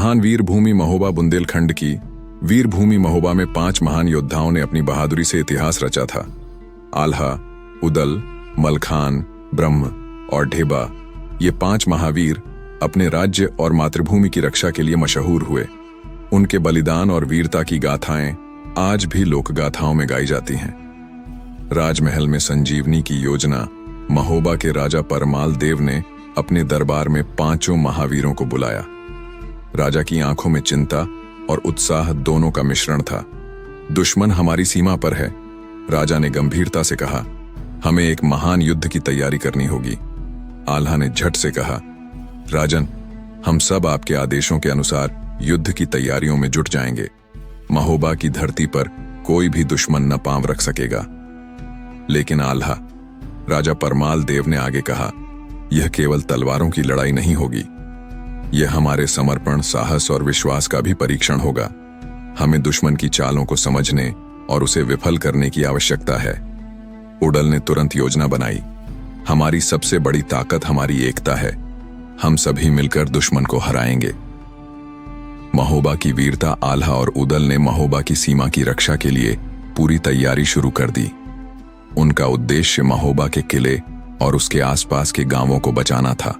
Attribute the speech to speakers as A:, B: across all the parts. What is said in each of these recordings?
A: महान वीर भूमि महोबा बुंदेलखंड की वीर भूमि महोबा में 5 महान योद्धाओं ने अपनी बहादुरी से इतिहास रचा था। आल्हा, उदल, मलखान, ब्रह्म और ढेबा, ये 5 महावीर अपने राज्य और मातृभूमि की रक्षा के लिए मशहूर हुए। उनके बलिदान और वीरता की गाथाएं आज भी लोकगाथाओं में गाई जाती हैं। राजमहल में संजीवनी की योजना महोबा के राजा परमाल देव ने अपने दरबार में 5 महावीरों को बुलाया। राजा की आंखों में चिंता और उत्साह दोनों का मिश्रण था। दुश्मन हमारी सीमा पर है, राजा ने गंभीरता से कहा। हमें एक महान युद्ध की तैयारी करनी होगी। आल्हा ने झट से कहा, राजन, हम सब आपके आदेशों के अनुसार युद्ध की तैयारियों में जुट जाएंगे। महोबा की धरती पर कोई भी दुश्मन न पांव रख सकेगा। लेकिन आल्हा, राजा परमाल देव ने आगे कहा, यह केवल तलवारों की लड़ाई नहीं होगी, यह हमारे समर्पण, साहस और विश्वास का भी परीक्षण होगा। हमें दुश्मन की चालों को समझने और उसे विफल करने की आवश्यकता है। उडल ने तुरंत योजना बनाई। हमारी सबसे बड़ी ताकत हमारी एकता है। हम सभी मिलकर दुश्मन को हराएंगे। महोबा की वीरता आल्हा और उदल ने महोबा की सीमा की रक्षा के लिए पूरी तैयारी शुरू कर दी। उनका उद्देश्य महोबा के किले और उसके आसपास के गांवों को बचाना था।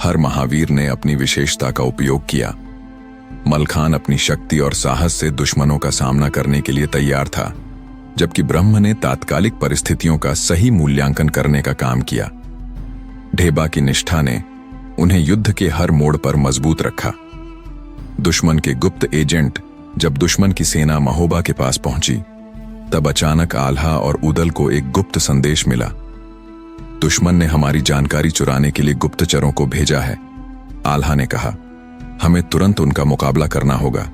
A: हर महावीर ने अपनी विशेषता का उपयोग किया। मलखान अपनी शक्ति और साहस से दुश्मनों का सामना करने के लिए तैयार था, जबकि ब्रह्म ने तात्कालिक परिस्थितियों का सही मूल्यांकन करने का काम किया। ढेबा की निष्ठा ने उन्हें युद्ध के हर मोड़ पर मजबूत रखा। दुश्मन के गुप्त एजेंट जब दुश्मन की सेना महोबा के पास पहुंची, तब अचानक आल्हा और उदल को एक गुप्त संदेश मिला। दुश्मन ने हमारी जानकारी चुराने के लिए गुप्तचरों को भेजा है, आल्हा ने कहा। हमें तुरंत उनका मुकाबला करना होगा।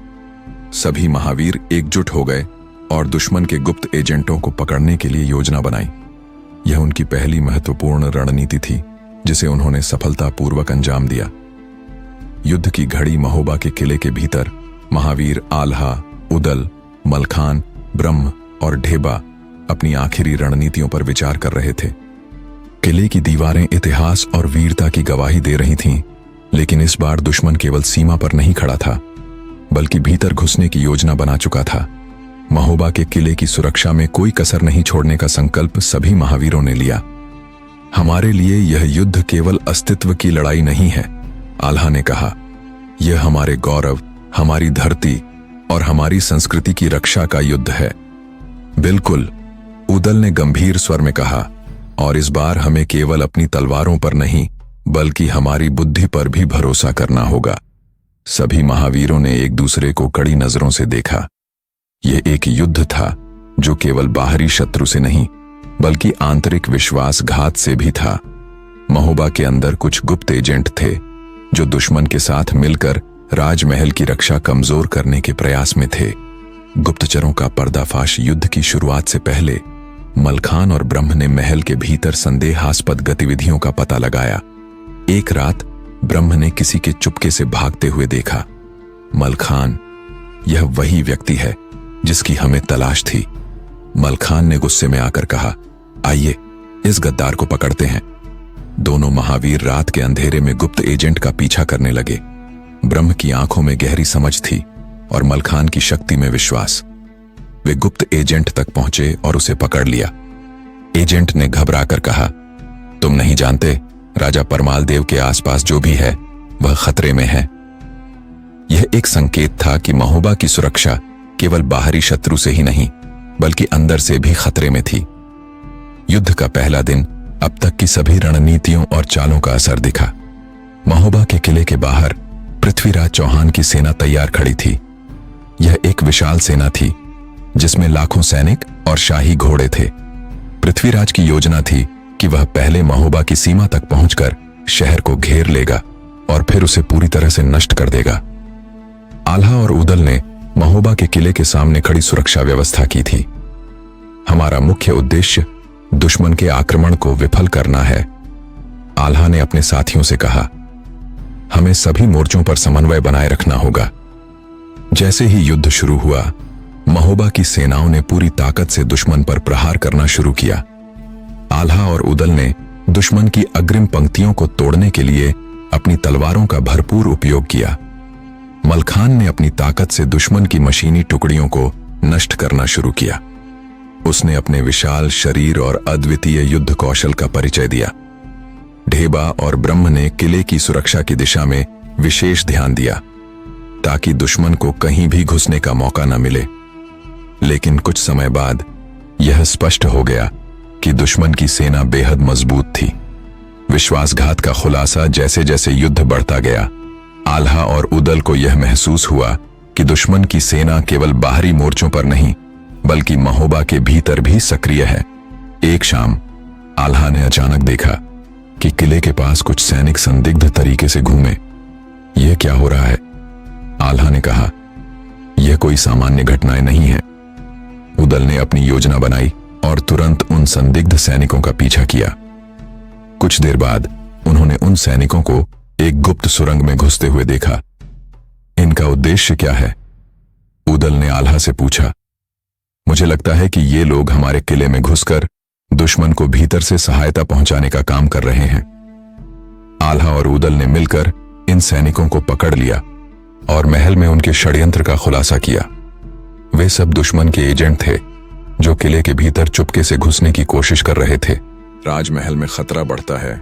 A: सभी महावीर एकजुट हो गए और दुश्मन के गुप्त एजेंटों को पकड़ने के लिए योजना बनाई। यह उनकी पहली महत्वपूर्ण रणनीति थी, जिसे उन्होंने सफलतापूर्वक अंजाम दिया। युद्ध की घड़ी महोबा के किले के भीतर महावीर आल्हा, उदल, मलखान, ब्रह्म और ढेबा अपनी आखिरी रणनीतियों पर विचार कर रहे थे। किले की दीवारें इतिहास और वीरता की गवाही दे रही थीं, लेकिन इस बार दुश्मन केवल सीमा पर नहीं खड़ा था, बल्कि भीतर घुसने की योजना बना चुका था। महोबा के किले की सुरक्षा में कोई कसर नहीं छोड़ने का संकल्प सभी महावीरों ने लिया। हमारे लिए यह युद्ध केवल अस्तित्व की लड़ाई नहीं है, आल्हा ने कहा। यह हमारे गौरव, हमारी धरती और हमारी संस्कृति की रक्षा का युद्ध है। बिल्कुल, उदल ने गंभीर स्वर में कहा, और इस बार हमें केवल अपनी तलवारों पर नहीं, बल्कि हमारी बुद्धि पर भी भरोसा करना होगा। सभी महावीरों ने एक दूसरे को कड़ी नजरों से देखा। यह एक युद्ध था जो केवल बाहरी शत्रु से नहीं, बल्कि आंतरिक विश्वासघात से भी था। महोबा के अंदर कुछ गुप्त एजेंट थे, जो दुश्मन के साथ मिलकर राजमहल की रक्षा कमजोर करने के प्रयास में थे। गुप्तचरों का पर्दाफाश युद्ध की शुरुआत से पहले मलखान और ब्रह्म ने महल के भीतर संदेहास्पद गतिविधियों का पता लगाया। एक रात ब्रह्म ने किसी के चुपके से भागते हुए देखा। मलखान, यह वही व्यक्ति है जिसकी हमें तलाश थी। मलखान ने गुस्से में आकर कहा, आइए इस गद्दार को पकड़ते हैं। दोनों महावीर रात के अंधेरे में गुप्त एजेंट का पीछा करने लगे। ब्रह्म की आंखों में गहरी समझ थी और मलखान की शक्ति में विश्वास। वे गुप्त एजेंट तक पहुंचे और उसे पकड़ लिया। एजेंट ने घबराकर कहा, तुम नहीं जानते, राजा परमाल देव के आसपास जो भी है वह खतरे में है। यह एक संकेत था कि महोबा की सुरक्षा केवल बाहरी शत्रु से ही नहीं, बल्कि अंदर से भी खतरे में थी। युद्ध का पहला दिन अब तक की सभी रणनीतियों और चालों का असर दिखा। महोबा के किले के बाहर पृथ्वीराज चौहान की सेना तैयार खड़ी थी। यह एक विशाल सेना थी, जिसमें लाखों सैनिक और शाही घोड़े थे। पृथ्वीराज की योजना थी कि वह पहले महोबा की सीमा तक पहुंचकर शहर को घेर लेगा और फिर उसे पूरी तरह से नष्ट कर देगा। आल्हा और उदल ने महोबा के किले के सामने खड़ी सुरक्षा व्यवस्था की थी। हमारा मुख्य उद्देश्य दुश्मन के आक्रमण को विफल करना है, आल्हा ने अपने साथियों से कहा। हमें सभी मोर्चों पर समन्वय बनाए रखना होगा। जैसे ही युद्ध शुरू हुआ, महोबा की सेनाओं ने पूरी ताकत से दुश्मन पर प्रहार करना शुरू किया। आल्हा और उदल ने दुश्मन की अग्रिम पंक्तियों को तोड़ने के लिए अपनी तलवारों का भरपूर उपयोग किया। मलखान ने अपनी ताकत से दुश्मन की मशीनी टुकड़ियों को नष्ट करना शुरू किया। उसने अपने विशाल शरीर और अद्वितीय युद्ध कौशल का परिचय दिया। ढेबा और ब्रह्म ने किले की सुरक्षा की दिशा में विशेष ध्यान दिया ताकि दुश्मन को कहीं भी घुसने का मौका न मिले। लेकिन कुछ समय बाद यह स्पष्ट हो गया कि दुश्मन की सेना बेहद मजबूत थी। विश्वासघात का खुलासा जैसे जैसे युद्ध बढ़ता गया, आल्हा और उदल को यह महसूस हुआ कि दुश्मन की सेना केवल बाहरी मोर्चों पर नहीं बल्कि महोबा के भीतर भी सक्रिय है। एक शाम आल्हा ने अचानक देखा कि किले के पास कुछ सैनिक संदिग्ध तरीके से घूमे। यह क्या हो रहा है? आल्हा ने कहा, यह कोई सामान्य घटनाएं नहीं है। उदल ने अपनी योजना बनाई और तुरंत उन संदिग्ध सैनिकों का पीछा किया। कुछ देर बाद उन्होंने उन सैनिकों को एक गुप्त सुरंग में घुसते हुए देखा। इनका उद्देश्य क्या है? उदल ने आल्हा से पूछा। मुझे लगता है कि ये लोग हमारे किले में घुसकर दुश्मन को भीतर से सहायता पहुंचाने का काम कर रहे हैं। आल्हा और उदल ने मिलकर इन सैनिकों को पकड़ लिया और महल में उनके षड्यंत्र का खुलासा किया। वे सब दुश्मन के एजेंट थे जो किले के भीतर चुपके से घुसने की कोशिश कर रहे थे। राजमहल में खतरा बढ़ता है।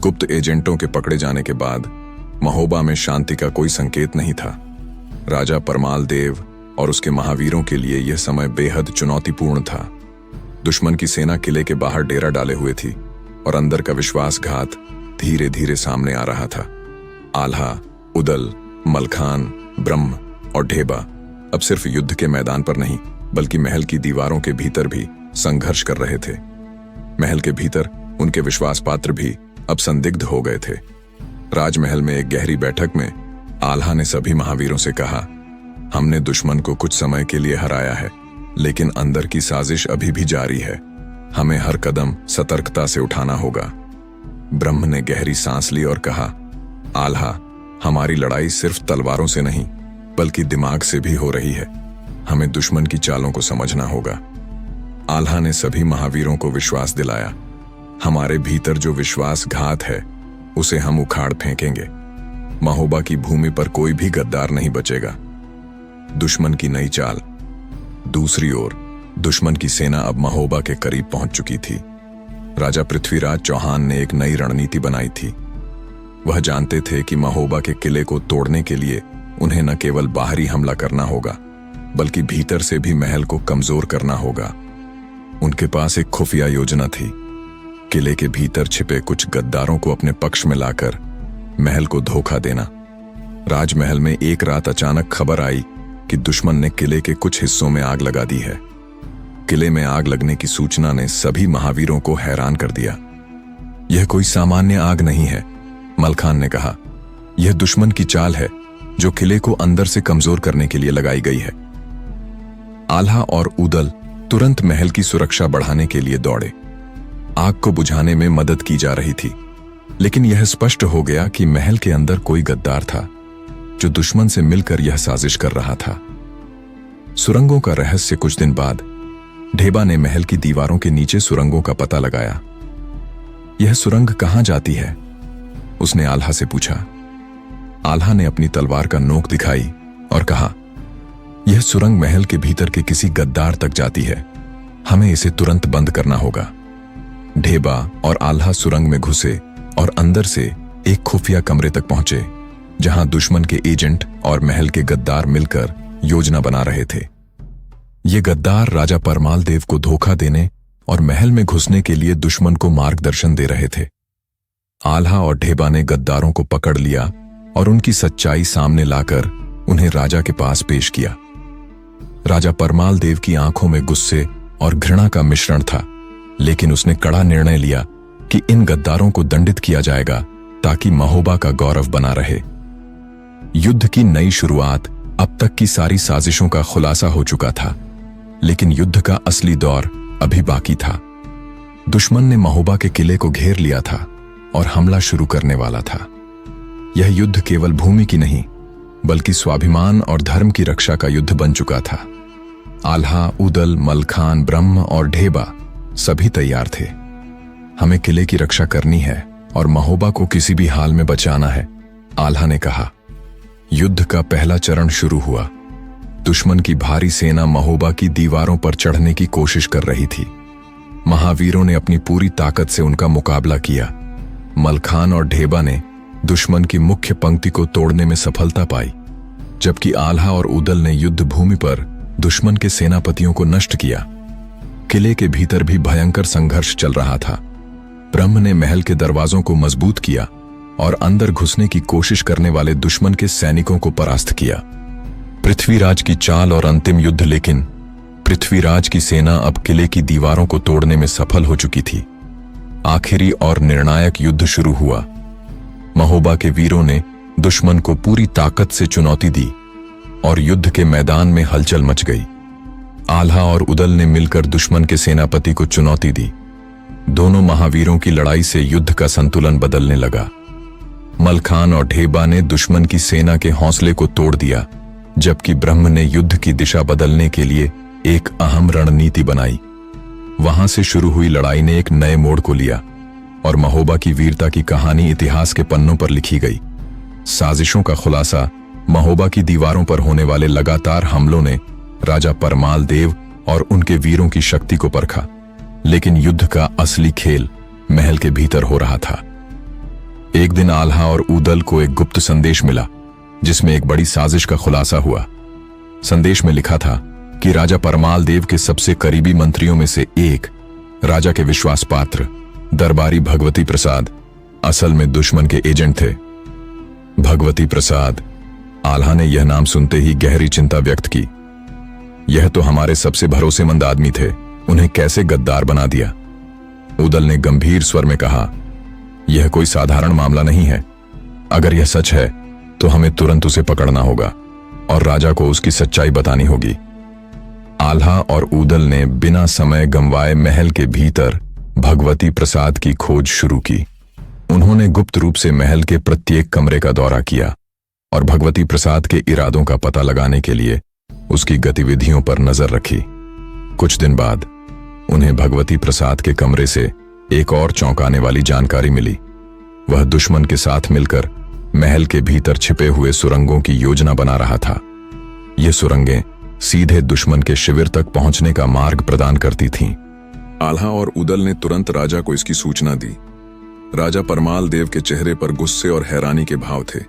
A: गुप्त एजेंटों के पकड़े जाने के बाद महोबा में शांति का कोई संकेत नहीं था। राजा परमाल देव और उसके महावीरों के लिए यह समय बेहद चुनौतीपूर्ण था। दुश्मन की सेना किले के बाहर डेरा डाले हुए थी और अंदर का विश्वासघात धीरे धीरे सामने आ रहा था। आल्हा, उदल, मलखान, ब्रह्म और ढेबा अब सिर्फ युद्ध के मैदान पर नहीं बल्कि महल की दीवारों के भीतर भी संघर्ष कर रहे थे। महल के भीतर उनके विश्वास पात्र भी अब संदिग्ध हो गए थे। राजमहल में एक गहरी बैठक में आल्हा ने सभी महावीरों से कहा, हमने दुश्मन को कुछ समय के लिए हराया है, लेकिन अंदर की साजिश अभी भी जारी है। हमें हर कदम सतर्कता से उठाना होगा। ब्रह्म ने गहरी सांस ली और कहा, आल्हा, हमारी लड़ाई सिर्फ तलवारों से नहीं बल्कि दिमाग से भी हो रही है। हमें दुश्मन की चालों को समझना होगा। आल्हा ने सभी महावीरों को विश्वास दिलाया, हमारे भीतर जो विश्वासघात है उसे हम उखाड़ फेंकेंगे। महोबा की भूमि पर कोई भी गद्दार नहीं बचेगा। दुश्मन की नई चाल। दूसरी ओर दुश्मन की सेना अब महोबा के करीब पहुंच चुकी थी। राजा पृथ्वीराज चौहान ने एक नई रणनीति बनाई थी। वह जानते थे कि महोबा के किले को तोड़ने के लिए उन्हें न केवल बाहरी हमला करना होगा बल्कि भीतर से भी महल को कमजोर करना होगा। उनके पास एक खुफिया योजना थी। किले के भीतर छिपे कुछ गद्दारों को अपने पक्ष में लाकर महल को धोखा देना। राजमहल में एक रात अचानक खबर आई कि दुश्मन ने किले के कुछ हिस्सों में आग लगा दी है। किले में आग लगने की सूचना ने सभी महावीरों को हैरान कर दिया। यह कोई सामान्य आग नहीं है, मलखान ने कहा। यह दुश्मन की चाल है जो किले को अंदर से कमजोर करने के लिए लगाई गई है। आल्हा और उदल तुरंत महल की सुरक्षा बढ़ाने के लिए दौड़े। आग को बुझाने में मदद की जा रही थी, लेकिन यह स्पष्ट हो गया कि महल के अंदर कोई गद्दार था जो दुश्मन से मिलकर यह साजिश कर रहा था। सुरंगों का रहस्य। कुछ दिन बाद ढेबा ने महल की दीवारों के नीचे सुरंगों का पता लगाया। यह सुरंग कहां जाती है? उसने आल्हा से पूछा। आल्हा ने अपनी तलवार का नोक दिखाई और कहा, यह सुरंग महल के भीतर के किसी गद्दार तक जाती है। हमें इसे तुरंत बंद करना होगा। ढेबा और आल्हा सुरंग में घुसे और अंदर से एक खुफिया कमरे तक पहुंचे जहां दुश्मन के एजेंट और महल के गद्दार मिलकर योजना बना रहे थे। ये गद्दार राजा परमाल देव को धोखा देने और महल में घुसने के लिए दुश्मन को मार्गदर्शन दे रहे थे। आल्हा और ढेबा ने गद्दारों को पकड़ लिया और उनकी सच्चाई सामने लाकर उन्हें राजा के पास पेश किया। राजा परमाल देव की आंखों में गुस्से और घृणा का मिश्रण था, लेकिन उसने कड़ा निर्णय लिया कि इन गद्दारों को दंडित किया जाएगा ताकि महोबा का गौरव बना रहे। युद्ध की नई शुरुआत। अब तक की सारी साजिशों का खुलासा हो चुका था, लेकिन युद्ध का असली दौर अभी बाकी था। दुश्मन ने महोबा के किले को घेर लिया था और हमला शुरू करने वाला था। यह युद्ध केवल भूमि की नहीं बल्कि स्वाभिमान और धर्म की रक्षा का युद्ध बन चुका था। आल्हा, उदल, मलखान, ब्रह्म और ढेबा सभी तैयार थे। हमें किले की रक्षा करनी है और महोबा को किसी भी हाल में बचाना है, आल्हा ने कहा। युद्ध का पहला चरण शुरू हुआ। दुश्मन की भारी सेना महोबा की दीवारों पर चढ़ने की कोशिश कर रही थी। महावीरों ने अपनी पूरी ताकत से उनका मुकाबला किया। मलखान और ढेबा ने दुश्मन की मुख्य पंक्ति को तोड़ने में सफलता पाई, जबकि आल्हा और उदल ने युद्ध भूमि पर दुश्मन के सेनापतियों को नष्ट किया। किले के भीतर भी भयंकर संघर्ष चल रहा था। ब्रह्म ने महल के दरवाजों को मजबूत किया और अंदर घुसने की कोशिश करने वाले दुश्मन के सैनिकों को परास्त किया। पृथ्वीराज की चाल और अंतिम युद्ध, लेकिन पृथ्वीराज की सेना अब किले की दीवारों को तोड़ने में सफल हो चुकी थी। आखिरी और निर्णायक युद्ध शुरू हुआ। महोबा के वीरों ने दुश्मन को पूरी ताकत से चुनौती दी और युद्ध के मैदान में हलचल मच गई। आल्हा और उदल ने मिलकर दुश्मन के सेनापति को चुनौती दी। दोनों महावीरों की लड़ाई से युद्ध का संतुलन बदलने लगा। मलखान और ढेबा ने दुश्मन की सेना के हौसले को तोड़ दिया, जबकि ब्रह्म ने युद्ध की दिशा बदलने के लिए एक अहम रणनीति बनाई। वहां से शुरू हुई लड़ाई ने एक नए मोड़ को लिया और महोबा की वीरता की कहानी इतिहास के पन्नों पर लिखी गई। साजिशों का खुलासा, महोबा की दीवारों पर होने वाले लगातार हमलों ने राजा परमाल देव और उनके वीरों की शक्ति को परखा, लेकिन युद्ध का असली खेल महल के भीतर हो रहा था। एक दिन आल्हा और उदल को एक गुप्त संदेश मिला, जिसमें एक बड़ी साजिश का खुलासा हुआ। संदेश में लिखा था कि राजा परमाल देव के सबसे करीबी मंत्रियों में से एक, राजा के विश्वास पात्र दरबारी भगवती प्रसाद, असल में दुश्मन के एजेंट थे। भगवती प्रसाद, आल्हा ने यह नाम सुनते ही गहरी चिंता व्यक्त की। यह तो हमारे सबसे भरोसेमंद आदमी थे, उन्हें कैसे गद्दार बना दिया? उदल ने गंभीर स्वर में कहा, यह कोई साधारण मामला नहीं है। अगर यह सच है तो हमें तुरंत उसे पकड़ना होगा और राजा को उसकी सच्चाई बतानी होगी। आल्हा और उदल ने बिना समय गंवाए महल के भीतर भगवती प्रसाद की खोज शुरू की। उन्होंने गुप्त रूप से महल के प्रत्येक कमरे का दौरा किया और भगवती प्रसाद के इरादों का पता लगाने के लिए उसकी गतिविधियों पर नजर रखी। कुछ दिन बाद उन्हें भगवती प्रसाद के कमरे से एक और चौंकाने वाली जानकारी मिली। वह दुश्मन के साथ मिलकर महल के भीतर छिपे हुए सुरंगों की योजना बना रहा था। ये सुरंगें सीधे दुश्मन के शिविर तक पहुंचने का मार्ग प्रदान करती थीं। आल्हा और उदल ने तुरंत राजा को इसकी सूचना दी। राजा परमाल देव के चेहरे पर गुस्से और हैरानी के भाव थे,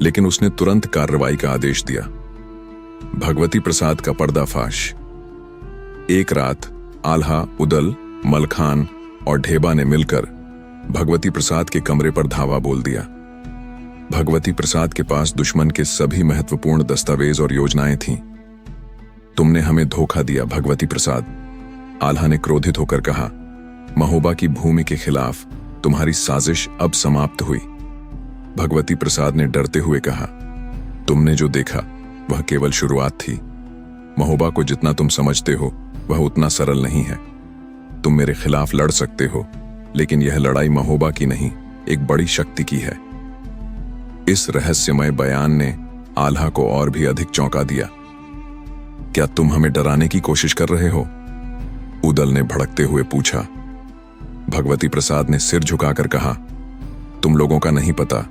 A: लेकिन उसने तुरंत कार्रवाई का आदेश दिया। भगवती प्रसाद का पर्दाफाश। एक रात आल्हा, उदल, मलखान और ढेबा ने मिलकर भगवती प्रसाद के कमरे पर धावा बोल दिया। भगवती प्रसाद के पास दुश्मन के सभी महत्वपूर्ण दस्तावेज और योजनाएं थीं। तुमने हमें धोखा दिया भगवती प्रसाद, आल्हा ने क्रोधित होकर कहा। महोबा की भूमि के खिलाफ तुम्हारी साजिश अब समाप्त हुई। भगवती प्रसाद ने डरते हुए कहा, तुमने जो देखा वह केवल शुरुआत थी। महोबा को जितना तुम समझते हो वह उतना सरल नहीं है। तुम मेरे खिलाफ लड़ सकते हो, लेकिन यह लड़ाई महोबा की नहीं, एक बड़ी शक्ति की है। इस रहस्यमय बयान ने आल्हा को और भी अधिक चौंका दिया। क्या तुम हमें डराने की कोशिश कर रहे हो? उदल ने भड़कते हुए पूछा। भगवती प्रसाद ने सिर झुकाकर कहा, तुम लोगों का नहीं पता,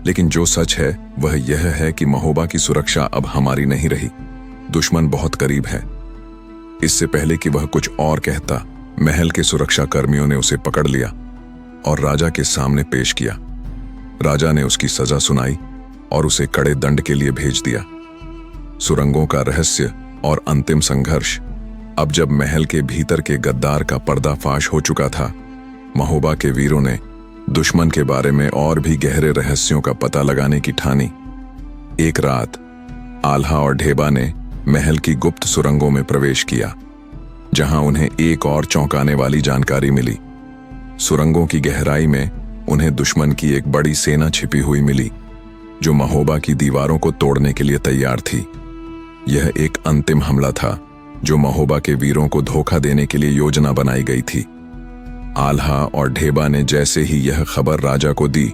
A: लेकिन जो सच है वह यह है कि महोबा की सुरक्षा अब हमारी नहीं रही। दुश्मन बहुत करीब है। इससे पहले कि वह कुछ और कहता, महल के सुरक्षा कर्मियों ने उसे पकड़ लिया और राजा के सामने पेश किया। राजा ने उसकी सजा सुनाई और उसे कड़े दंड के लिए भेज दिया। सुरंगों का रहस्य और अंतिम संघर्ष। अब जब महल के भीतर के गद्दार का पर्दाफाश हो चुका था, महोबा के वीरों ने दुश्मन के बारे में और भी गहरे रहस्यों का पता लगाने की ठानी। एक रात आल्हा और ढेबा ने महल की गुप्त सुरंगों में प्रवेश किया, जहां उन्हें एक और चौंकाने वाली जानकारी मिली। सुरंगों की गहराई में उन्हें दुश्मन की एक बड़ी सेना छिपी हुई मिली, जो महोबा की दीवारों को तोड़ने के लिए तैयार थी। यह एक अंतिम हमला था जो महोबा के वीरों को धोखा देने के लिए योजना बनाई गई थी। आल्हा और ढेबा ने जैसे ही यह खबर राजा को दी,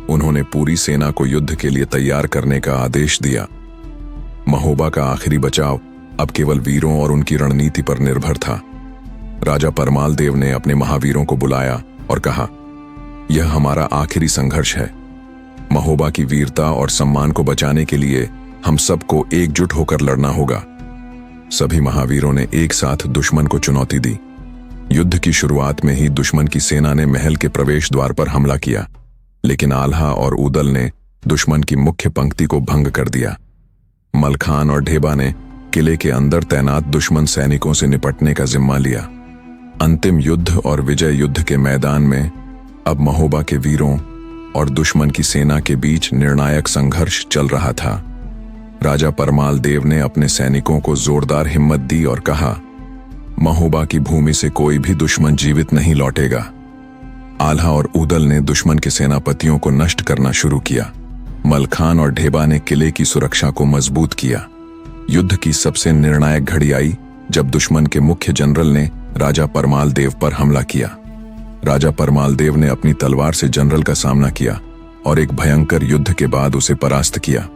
A: उन्होंने पूरी सेना को युद्ध के लिए तैयार करने का आदेश दिया। महोबा का आखिरी बचाव अब केवल वीरों और उनकी रणनीति पर निर्भर था। राजा परमाल देव ने अपने महावीरों को बुलाया और कहा, यह हमारा आखिरी संघर्ष है। महोबा की वीरता और सम्मान को बचाने के लिए हम सबको एकजुट होकर लड़ना होगा। सभी महावीरों ने एक साथ दुश्मन को चुनौती दी। युद्ध की शुरुआत में ही दुश्मन की सेना ने महल के प्रवेश द्वार पर हमला किया, लेकिन आल्हा और उदल ने दुश्मन की मुख्य पंक्ति को भंग कर दिया। मलखान और ढेबा ने किले के अंदर तैनात दुश्मन सैनिकों से निपटने का जिम्मा लिया। अंतिम युद्ध और विजय युद्ध के मैदान में अब महोबा के वीरों और दुश्मन की सेना के बीच निर्णायक संघर्ष चल रहा था। राजा परमाल देव ने अपने सैनिकों को जोरदार हिम्मत दी और कहा, महोबा की भूमि से कोई भी दुश्मन जीवित नहीं लौटेगा। आल्हा और उदल ने दुश्मन के सेनापतियों को नष्ट करना शुरू किया। मलखान और ढेबा ने किले की सुरक्षा को मजबूत किया। युद्ध की सबसे निर्णायक घड़ी आई जब दुश्मन के मुख्य जनरल ने राजा परमाल देव पर हमला किया। राजा परमाल देव ने अपनी तलवार से जनरल का सामना किया और एक भयंकर युद्ध के बाद उसे परास्त किया।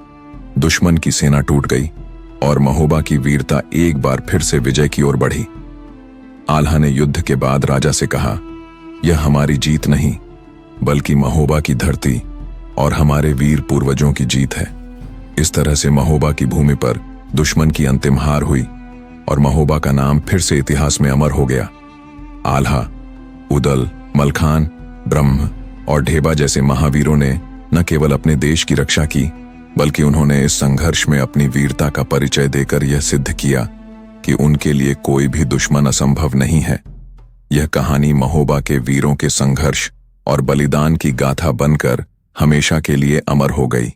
A: दुश्मन की सेना टूट गई और महोबा की वीरता एक बार फिर से विजय की ओर बढ़ी। आल्हा ने युद्ध के बाद राजा से कहा, यह हमारी जीत नहीं बल्कि महोबा की धरती और हमारे वीर पूर्वजों की जीत है। इस तरह से महोबा की भूमि पर दुश्मन की अंतिम हार हुई और महोबा का नाम फिर से इतिहास में अमर हो गया। आल्हा, उदल, मलखान, ब्रह्म और ढेबा जैसे महावीरों ने न केवल अपने देश की रक्षा की बल्कि उन्होंने इस संघर्ष में अपनी वीरता का परिचय देकर यह सिद्ध किया कि उनके लिए कोई भी दुश्मन असंभव नहीं है। यह कहानी महोबा के वीरों के संघर्ष और बलिदान की गाथा बनकर हमेशा के लिए अमर हो गई।